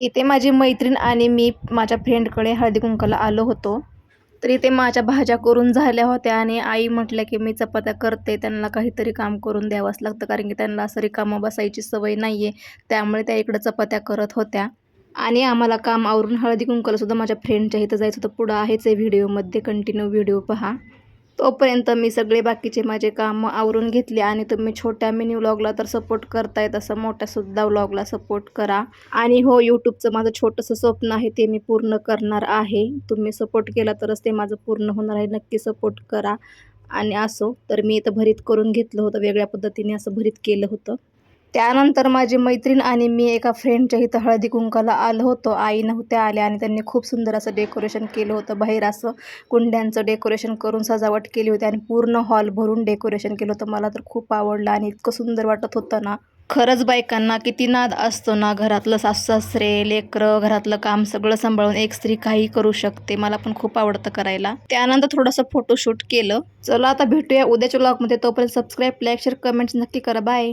इथे माझी मैत्रीण आणि मी माझ्या फ्रेंडकडे हळदी-कुंकवाला आलो होतो. तर इथे माझ्या भाज्या करून झाल्या होत्या आणि आई म्हटल्या, की "मी चपात्या करते." त्यांना काहीतरी काम करून द्यावंच लागतं, कारण की त्यांना असं रिकामं बसायची सवय नाही आहे. त्यामुळे त्या इकडं चपात्या करत होत्या आणि आम्हाला काम आवरून हळदी-कुंकवाला सुद्धा माझ्या फ्रेंडच्या इथं जायचं होतं. पुढं आहेच आहे व्हिडिओमध्ये, कंटिन्यू व्हिडिओ पहा. तोपर्यंत मी सगळे बाकीचे माझे कामं आवरून घेतले आणि तुम्ही छोट्या मिनी व्लॉगला तर सपोर्ट करताय, तसं मोठ्यासुद्धा व्लॉगला सपोर्ट करा. आणि हो, यूट्यूबचं माझं छोटंसं स्वप्न आहे, ते मी पूर्ण करणार आहे. तुम्ही सपोर्ट केला तरच ते माझं पूर्ण होणार आहे. नक्की सपोर्ट करा. आणि असो, तर मी इथं भरीत करून घेतलं होतं. वेगळ्या पद्धतीने असं भरीत केलं होतं. त्यानंतर माझी मैत्रीण आणि मी एका फ्रेंडच्या इथं हळदी-कुंकवाला आलो होतो. आई नव्हत्या आल्या आणि त्यांनी खूप सुंदर असं डेकोरेशन केलं होतं. बाहेर असं कुंड्यांचं डेकोरेशन करून सजावट केली होती आणि पूर्ण हॉल भरून डेकोरेशन केलं होतं. मला तर खूप आवडलं आणि इतकं सुंदर वाटत होतं ना. खरंच बायकांना किती नाद असतो ना, घरातलं सासू-सासरे, लेकरं, घरातलं काम सगळं सांभाळून एक स्त्री काही करू शकते. मला पण खूप आवडतं करायला. त्यानंतर थोडंसं फोटोशूट केलं. चला आता भेटूया उद्याच्या व्लॉगमध्ये. तोपर्यंत सबस्क्राईब, लाईक, शेअर, कमेंट्स नक्की करा. बाय.